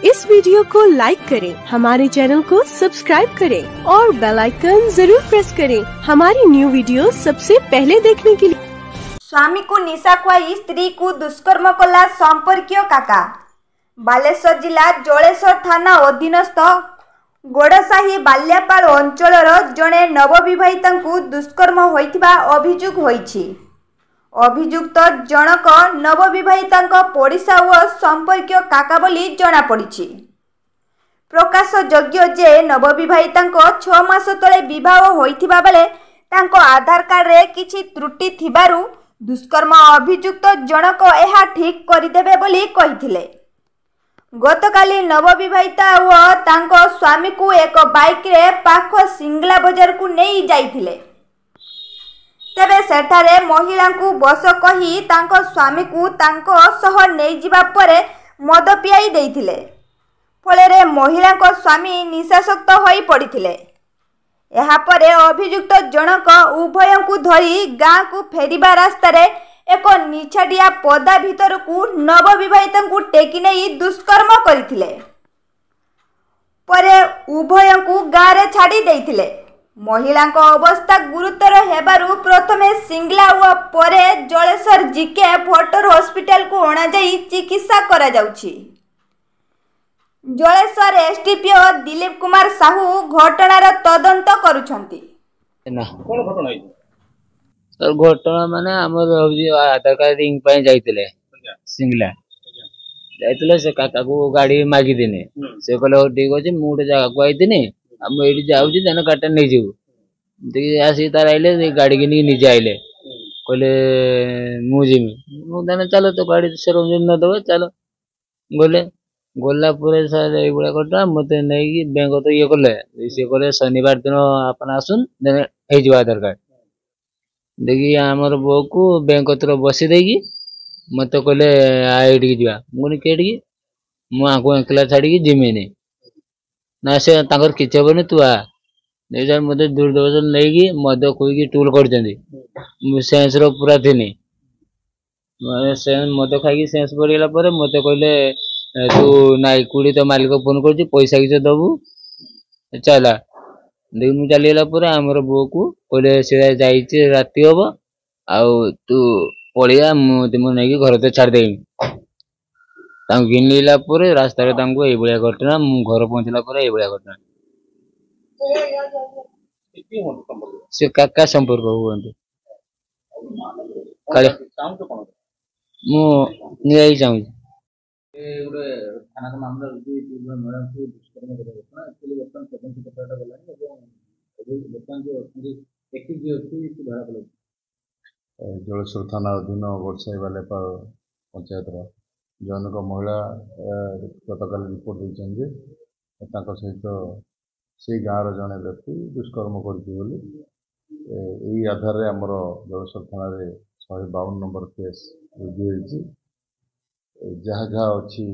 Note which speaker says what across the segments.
Speaker 1: इस वीडियो को लाइक करें, हमारे चैनल को सब्सक्राइब करें और बेल आइकन जरूर प्रेस करें हमारी न्यू वीडियो सबसे पहले देखने के लिए।
Speaker 2: स्वामी को निशा खुआई स्त्री को दुष्कर्म कला संपर्कीय काका। बालेश्वर जिला जलेश्वर थाना अधीनस्थ गोड़साही बाल्यापाल अंचलर जड़े नवविवाहिता को दुष्कर्म होइथिबा अभियोग होइछि। अभियुक्त जनक नवविवाहिता पड़िशा और संपर्कीय काका बोली जना पड़िछि। प्रकाश योग्य जे नवविवाहिता 6 मास तले विवाह होइथिबा बेले तांको आधार कार्ड रे किछि त्रुटि थिबारु दुष्कर्म अभियुक्त जनक एहा ठीक करिदेबे बोली कहिथिले। गतकाली नवविवाहिता और तांको स्वामी को एक बाइक रे पाख सिंगला बाजार को नहीं जाइथिले। तेबे सेठारे महिला को बस कही तांको स्वामी को तांको सह नहीं जिबा परे मद पियाई देइथिले। फଳରେ महिला को स्वामी निशाशक्त होई पड़िथिले। एहा परे अभियुक्त जनक उभय को धरी गाँ को फेरिबा रास्ता रे एक निछाटिया पदा भीतर को नवविवाहिता को टेकी नहीं दुष्कर्म करिथिले। परे उभय को गाँ रे छाड़ी देइथिले। महिला अवस्था गुरुतर हेबारु प्रथमे सिंगला और परे जलेश्वर जीके भट्टर हॉस्पिटल को अणा जाई चिकित्सा करा जाउछि। जलेश्वर एसडीपीओ दिलीप कुमार साहू घटनार तदंत करुछंती।
Speaker 3: कोन घटना है सर? घटना माने हमर आधार कार्ड रिंग पे जाइतिले सिंगला जाइतिले से काका को गाड़ी मागी देने से कहले ठीक अछि मु गोटे जगह को आइतिनी हम एडी जाउची देन गाटा नै जेबू देखि आसी तार आइले गाड़ी के निजे आइले कहले मु जिमी मु देन चलो तो गाड़ी से रंजन न दबे चलो बोले गोला पूरे सर ए बड़ा कटा मते नै कि बैंक तो ये करले से करे शनिवार दिन अपन आसुन देन हे जिवा आधार कार्ड देखि हमर बो को बैंक तर बसी देगी मते कहले आइडी जिवा मुनी केडी मु आको एकला छाडी कि जिमी नै ना से ताकर किछ बने तू आ नहीं जान मते दूरदर्शन नहीं कि मद कोई की टूल कर जंदी सेंस रो पूरा थिनी माने से मद खाई की सेंस पड़ीला पर मते कहले तू नाई कुड़ी तो मालिक को फोन करछि पैसा किछ दबु चला देख मु चलीला पर हमर बो को कहले से जाईछि राती होबो आउ तू पड़िया मु तुम नहीं कि घर तो छाड़ देई तांग गिनलीला पर रास्ता रे तांको ए बळिया घटना मु घर पहुंचला पर ए बळिया घटना से काका संपर्क हुअंतु काले मु नियाई जाऊ ए गुडे थाना का मामला रुदी मैडम को दुष्कर्म करे ना एक्चुअली वर्तमान तदंत कथाटा गला एवं वर्तमान जो एक्टिव जो ଅଛି से धरा पड़े
Speaker 4: जलेश्वर थाना अधीन गोड़साई बालेपाल पंचायत जनक महिला गतकाल रिपोर्ट देते सहित से गाँव जड़े व्यक्ति दुष्कर्म कर आधार आमर जलेश्वर थाना 152 नंबर केस रुजु होती जहाँ जहाँ अच्छी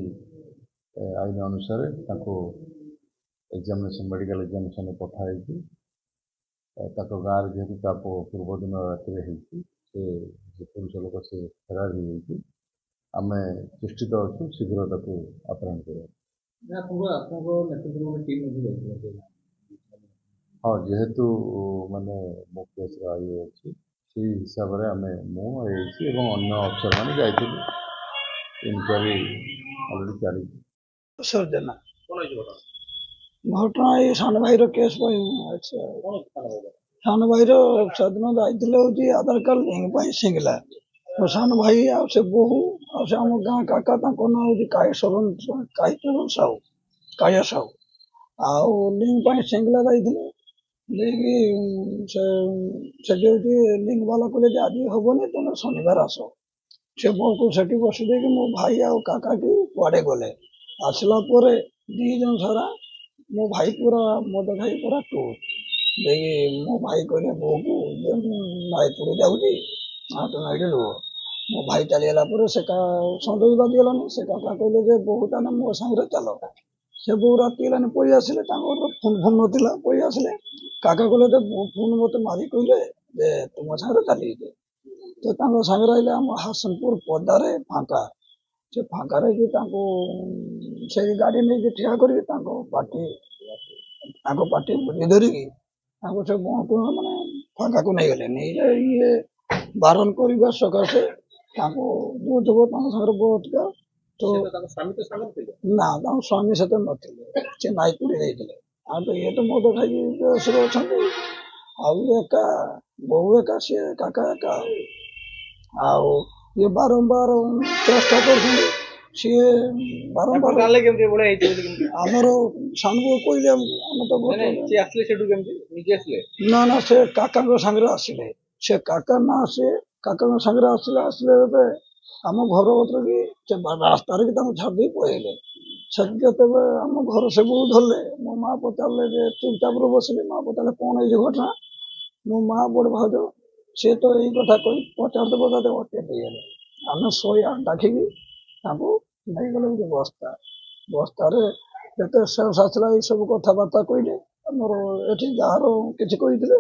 Speaker 4: आईन अनुसार एग्जामिनेशन मेडिकल एग्जामिनेशन पठाई गाँव जेहेतु पूर्व दिन राति से पुरुष लोक से फेरार हो आम चेष्टित अच्छु शीघ्र अपहरण कर हाँ जेहेतु माने मो केस ये अच्छी से हिसाब से आम मुझे अन्य अफसर मैंने जाइए इनक्वारी अलरेडी चली
Speaker 5: सर्जना घटना ये सान भाई केस सान भाई सदन जाइए आधार कार्ड लिंक सिंगला सान भाई से बहु से आम गाँ काका ना हूँ कायचरण साहू काया साहू आउ लिंक सिंगला जाइए लिंक वाला कहले आज हेनी तुम शनिवार आस से बो को सेठी बसी दे मो भाई आ काका की कुआड़े गले आसला दी जन सारा मो भाई पूरा मद खाई पूरा टूर देखिए मो भाई कहले बो को नाई पड़ी जाऊँगी हाँ तुम ये रुह मो भाई चलीगला से सन्देश बादिगलानी से काका कहले बहुत ना मो सांगे चल से बो राति गलानी पड़ी आसिले फोन फोन ना पड़ी आसिले काका कहले फोन मत मारी कहले तुम सांगे चली तो सागर आइले आम हासनपुर पदारे फाँका ସେ ଫାଙ୍କାରେ କି ତାଙ୍କୁ ସେଇ ଗାଡ଼ି ନେଇକି ଠିଆ କରିକି ତାଙ୍କ ପାଟି ବୁଝି ଧରିକି ତାଙ୍କୁ ସେ ବଣକୁ ମାନେ ଫାଙ୍କାକୁ ନେଇଗଲେ। ନେଇଯାଇ ଇଏ ବାରଣ କରିବା ସକାଶେ ତାଙ୍କୁ ଦଉଥିବ ତାଙ୍କ ସାଙ୍ଗରେ ବଳାତ୍କାର। ତ ନା ତାଙ୍କ ସ୍ୱାମୀ ସେତେ ନଥିଲେ, ସେ ନାଇକୁଡ଼ି ଦେଇଥିଲେ। ଆଉ ତ ଇଏ ତ ମଦ ଖାଇକି ବେହୋସରେ ଅଛନ୍ତି। ଆଉ ଇଏ ଏକା ବୋହୁ ଏକା ସିଏ କାକା ଏକା। ଆଉ ଇଏ ବାରମ୍ବାର ଚେଷ୍ଟା କରୁଛନ୍ତି। ସିଏ ବାରମ୍ବାର ଆମର ସାନକୁ କହିଲେ ଆମେ ତ ନା ନା ସେ କାକାଙ୍କ ସାଙ୍ଗରେ ଆସିଲେ। ସେ କାକା ନା ସେ କାକାଙ୍କ ସାଙ୍ଗରେ ଆସିଲେ ଏବେ ଆମ ଘର କତିରେ କି ସେ ରାସ୍ତାରେ କି ତାଙ୍କୁ ଛାଡ଼ି ଦେଇ ପଳେଇଲେ। ସେଠି ଯେତେବେଳେ ଆମ ଘର ସବୁ ଧରିଲେ, ମୋ ମା ପଚାରିଲେ ଯେ ଚୁପଚାପରେ ବସିଲେ। ମା ପଚାରିଲେ କଣ ହେଇଛି ଘଟଣା? ମୋ ମା ବଡ଼ ଭାଉଜ ସିଏ ତ ଏଇ କଥା କହି ପଚାରତେ ଅଟକେଇ ଦେଇଗଲେ। ଆମେ 108 ଡାକିକି ତାଙ୍କୁ ନେଇଗଲେ ଗୋଟେ ବସ୍ତାରେ ଯେତେ ସେନ୍ସ ଆସିଲା ଏଇ ସବୁ କଥାବାର୍ତ୍ତା କହିଲେ। ଆମର ଏଠି ଗାଁର କିଛି କହିଥିଲେ,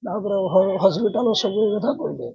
Speaker 5: ତାପରେ ହସ୍ପିଟାଲ ସବୁ ଏ କଥା କହିଲେ।